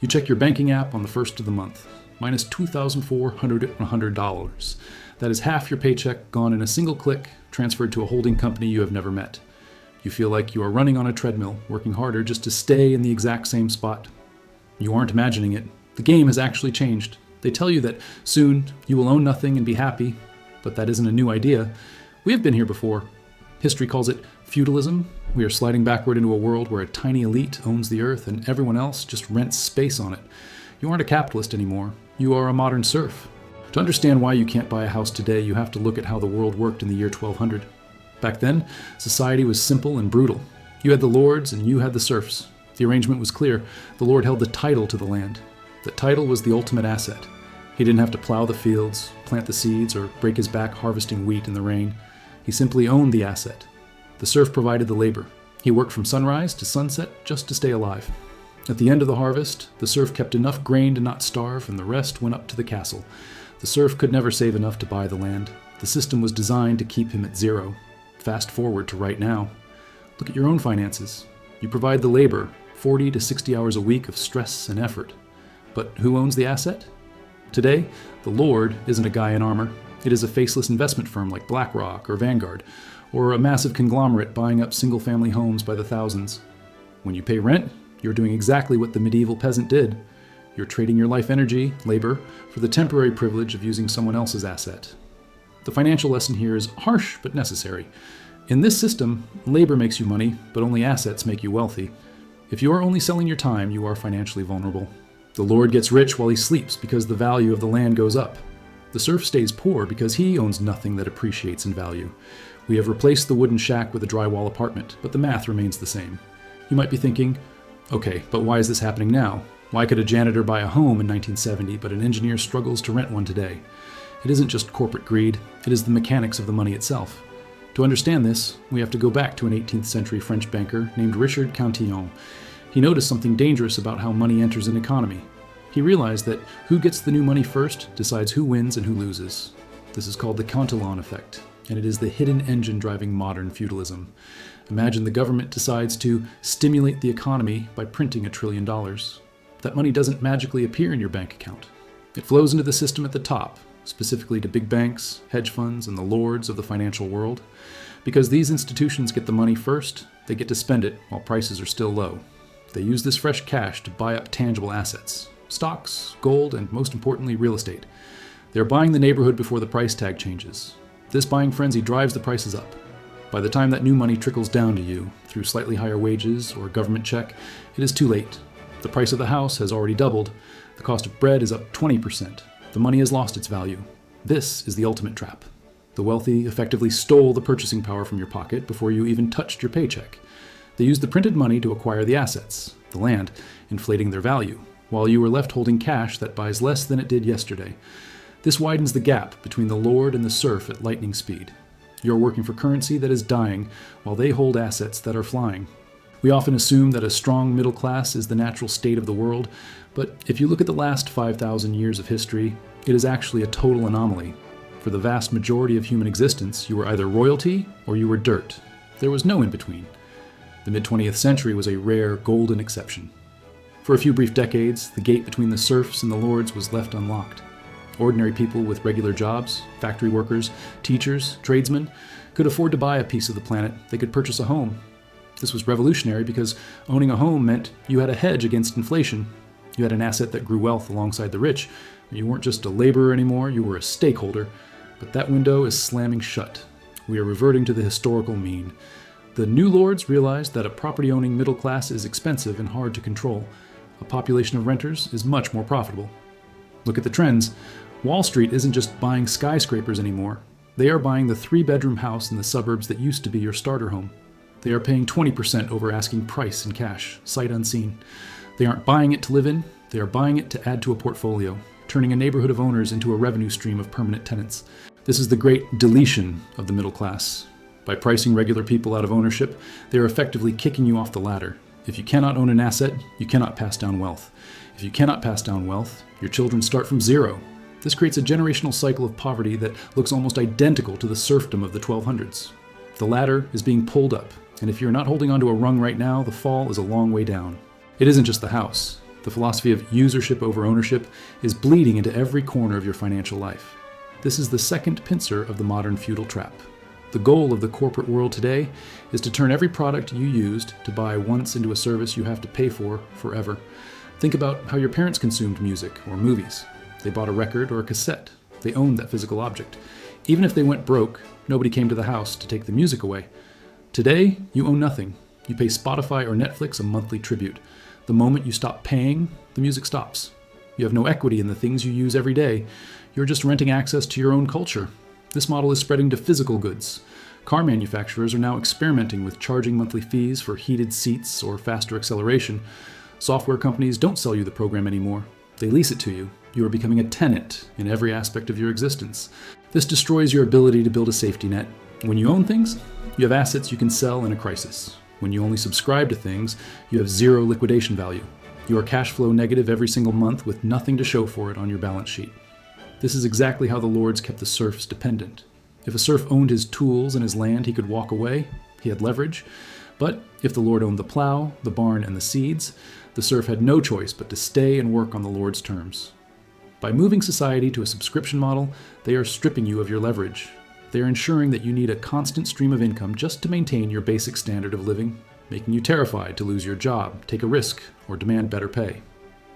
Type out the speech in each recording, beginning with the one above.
You check your banking app on the first of the month, minus $2,400. That is half your paycheck gone in a single click, transferred to a holding company you have never met. You feel like you are running on a treadmill, working harder just to stay in the exact same spot. You aren't imagining it. The game has actually changed. They tell you that soon you will own nothing and be happy, but that isn't a new idea. We have been here before. History calls it feudalism. We are sliding backward into a world where a tiny elite owns the earth and everyone else just rents space on it. You aren't a capitalist anymore. You are a modern serf. To understand why you can't buy a house today, you have to look at how the world worked in the year 1200. Back then, society was simple and brutal. You had the lords and you had the serfs. The arrangement was clear. The lord held the title to the land. The title was the ultimate asset. He didn't have to plow the fields, plant the seeds, or break his back harvesting wheat in the rain. He simply owned the asset. The serf provided the labor. He worked from sunrise to sunset just to stay alive. At the end of the harvest, the serf kept enough grain to not starve, and the rest went up to the castle. The serf could never save enough to buy the land. The system was designed to keep him at zero. Fast forward to right now. Look at your own finances. You provide the labor, 40 to 60 hours a week of stress and effort. But who owns the asset? Today, the lord isn't a guy in armor. It is a faceless investment firm like BlackRock or Vanguard, or a massive conglomerate buying up single-family homes by the thousands. When you pay rent, you're doing exactly what the medieval peasant did. You're trading your life energy, labor, for the temporary privilege of using someone else's asset. The financial lesson here is harsh but necessary. In this system, labor makes you money, but only assets make you wealthy. If you are only selling your time, you are financially vulnerable. The lord gets rich while he sleeps because the value of the land goes up. The serf stays poor because he owns nothing that appreciates in value. We have replaced the wooden shack with a drywall apartment, but the math remains the same. You might be thinking, okay, but why is this happening now? Why could a janitor buy a home in 1970, but an engineer struggles to rent one today? It isn't just corporate greed, it is the mechanics of the money itself. To understand this, we have to go back to an 18th century French banker named Richard Cantillon. He noticed something dangerous about how money enters an economy. He realized that who gets the new money first decides who wins and who loses. This is called the Cantillon effect, and it is the hidden engine driving modern feudalism. Imagine the government decides to stimulate the economy by printing $1 trillion. That money doesn't magically appear in your bank account. It flows into the system at the top, specifically to big banks, hedge funds, and the lords of the financial world. Because these institutions get the money first, they get to spend it while prices are still low. They use this fresh cash to buy up tangible assets, stocks, gold, and most importantly, real estate. They're buying the neighborhood before the price tag changes. This buying frenzy drives the prices up. By the time that new money trickles down to you, through slightly higher wages or a government check, it is too late. The price of the house has already doubled. The cost of bread is up 20%. The money has lost its value. This is the ultimate trap. The wealthy effectively stole the purchasing power from your pocket before you even touched your paycheck. They used the printed money to acquire the assets, the land, inflating their value, while you were left holding cash that buys less than it did yesterday. This widens the gap between the lord and the serf at lightning speed. You're working for currency that is dying, while they hold assets that are flying. We often assume that a strong middle class is the natural state of the world, but if you look at the last 5,000 years of history, it is actually a total anomaly. For the vast majority of human existence, you were either royalty or you were dirt. There was no in between. The mid-20th century was a rare, golden exception. For a few brief decades, the gate between the serfs and the lords was left unlocked. Ordinary people with regular jobs, factory workers, teachers, tradesmen, could afford to buy a piece of the planet. They could purchase a home. This was revolutionary because owning a home meant you had a hedge against inflation. You had an asset that grew wealth alongside the rich. You weren't just a laborer anymore, you were a stakeholder. But that window is slamming shut. We are reverting to the historical mean. The new lords realized that a property-owning middle class is expensive and hard to control. A population of renters is much more profitable. Look at the trends. Wall Street isn't just buying skyscrapers anymore. They are buying the 3-bedroom house in the suburbs that used to be your starter home. They are paying 20% over asking price in cash, sight unseen. They aren't buying it to live in, they are buying it to add to a portfolio, turning a neighborhood of owners into a revenue stream of permanent tenants. This is the great deletion of the middle class. By pricing regular people out of ownership, they are effectively kicking you off the ladder. If you cannot own an asset, you cannot pass down wealth. If you cannot pass down wealth, your children start from zero. This creates a generational cycle of poverty that looks almost identical to the serfdom of the 1200s. The ladder is being pulled up, and if you're not holding onto a rung right now, the fall is a long way down. It isn't just the house. The philosophy of usership over ownership is bleeding into every corner of your financial life. This is the second pincer of the modern feudal trap. The goal of the corporate world today is to turn every product you used to buy once into a service you have to pay for forever. Think about how your parents consumed music or movies. They bought a record or a cassette. They owned that physical object. Even if they went broke, nobody came to the house to take the music away. Today, you own nothing. You pay Spotify or Netflix a monthly tribute. The moment you stop paying, the music stops. You have no equity in the things you use every day. You're just renting access to your own culture. This model is spreading to physical goods. Car manufacturers are now experimenting with charging monthly fees for heated seats or faster acceleration. Software companies don't sell you the program anymore. They lease it to you. You are becoming a tenant in every aspect of your existence. This destroys your ability to build a safety net. When you own things, you have assets you can sell in a crisis. When you only subscribe to things, you have zero liquidation value. You are cash flow negative every single month with nothing to show for it on your balance sheet. This is exactly how the lords kept the serfs dependent. If a serf owned his tools and his land, he could walk away. He had leverage. But if the lord owned the plow, the barn, and the seeds, the serf had no choice but to stay and work on the lord's terms. By moving society to a subscription model, they are stripping you of your leverage. They are ensuring that you need a constant stream of income just to maintain your basic standard of living, making you terrified to lose your job, take a risk, or demand better pay.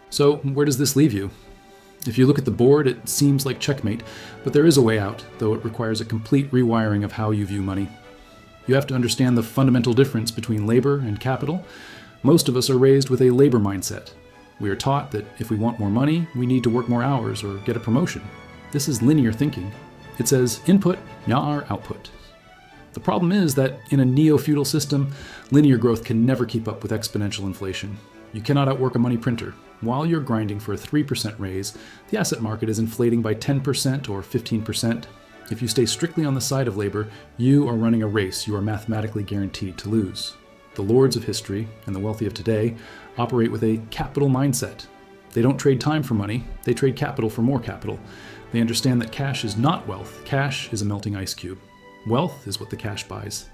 So, where does this leave you? If you look at the board, it seems like checkmate, but there is a way out, though it requires a complete rewiring of how you view money. You have to understand the fundamental difference between labor and capital. Most of us are raised with a labor mindset. We are taught that if we want more money, we need to work more hours or get a promotion. This is linear thinking. It says input, nar output. The problem is that in a neo-feudal system, linear growth can never keep up with exponential inflation. You cannot outwork a money printer. While you're grinding for a 3% raise, the asset market is inflating by 10% or 15%. If you stay strictly on the side of labor, you are running a race you are mathematically guaranteed to lose. The lords of history and the wealthy of today operate with a capital mindset. They don't trade time for money, they trade capital for more capital. They understand that cash is not wealth, cash is a melting ice cube. Wealth is what the cash buys.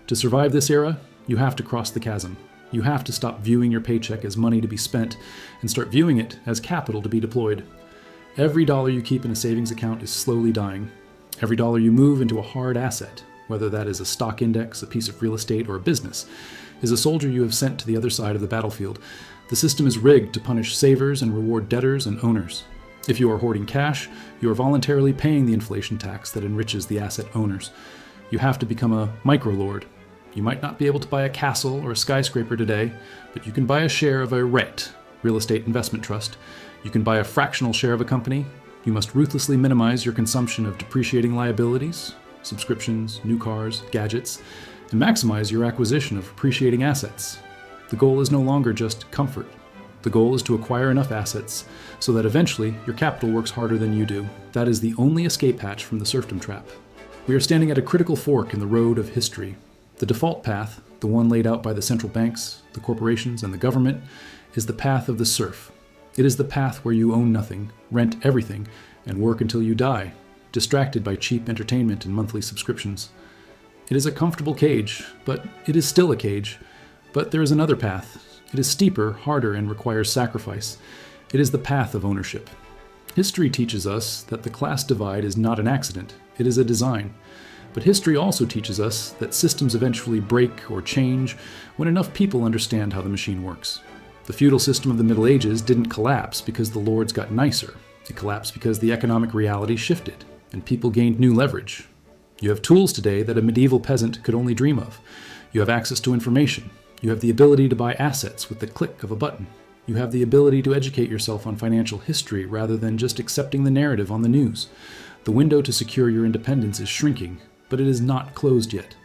To survive this era, you have to cross the chasm. You have to stop viewing your paycheck as money to be spent and start viewing it as capital to be deployed. Every dollar you keep in a savings account is slowly dying. Every dollar you move into a hard asset, whether that is a stock index, a piece of real estate, or a business, is a soldier you have sent to the other side of the battlefield. The system is rigged to punish savers and reward debtors and owners. If you are hoarding cash, you are voluntarily paying the inflation tax that enriches the asset owners. You have to become a microlord. You might not be able to buy a castle or a skyscraper today, but you can buy a share of a REIT, real estate investment trust. You can buy a fractional share of a company. You must ruthlessly minimize your consumption of depreciating liabilities, subscriptions, new cars, gadgets, and maximize your acquisition of appreciating assets. The goal is no longer just comfort. The goal is to acquire enough assets so that eventually your capital works harder than you do. That is the only escape hatch from the serfdom trap. We are standing at a critical fork in the road of history. The default path, the one laid out by the central banks, the corporations, and the government, is the path of the serf. It is the path where you own nothing, rent everything, and work until you die, distracted by cheap entertainment and monthly subscriptions. It is a comfortable cage, but it is still a cage. But there is another path. It is steeper, harder, and requires sacrifice. It is the path of ownership. History teaches us that the class divide is not an accident, it is a design. But history also teaches us that systems eventually break or change when enough people understand how the machine works. The feudal system of the Middle Ages didn't collapse because the lords got nicer. It collapsed because the economic reality shifted, and people gained new leverage. You have tools today that a medieval peasant could only dream of. You have access to information. You have the ability to buy assets with the click of a button. You have the ability to educate yourself on financial history rather than just accepting the narrative on the news. The window to secure your independence is shrinking, but it is not closed yet.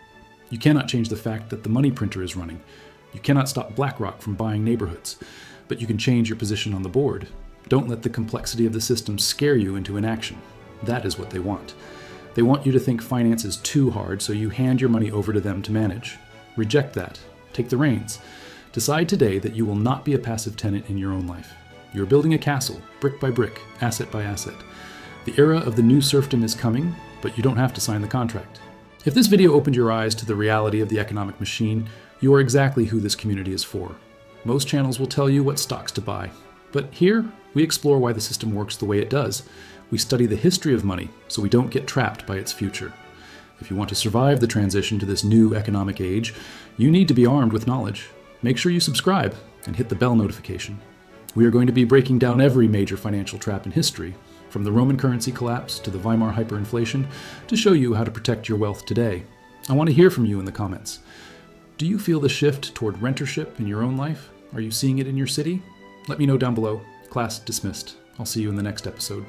You cannot change the fact that the money printer is running. You cannot stop BlackRock from buying neighborhoods, but you can change your position on the board. Don't let the complexity of the system scare you into inaction. That is what they want. They want you to think finance is too hard, so you hand your money over to them to manage. Reject that. Take the reins. Decide today that you will not be a passive tenant in your own life. You are building a castle, brick by brick, asset by asset. The era of the new serfdom is coming, but you don't have to sign the contract. If this video opened your eyes to the reality of the economic machine, you are exactly who this community is for. Most channels will tell you what stocks to buy. But here, we explore why the system works the way it does. We study the history of money so we don't get trapped by its future. If you want to survive the transition to this new economic age, you need to be armed with knowledge. Make sure you subscribe and hit the bell notification. We are going to be breaking down every major financial trap in history, from the Roman currency collapse to the Weimar hyperinflation, to show you how to protect your wealth today. I want to hear from you in the comments. Do you feel the shift toward rentership in your own life? Are you seeing it in your city? Let me know down below. Class dismissed. I'll see you in the next episode.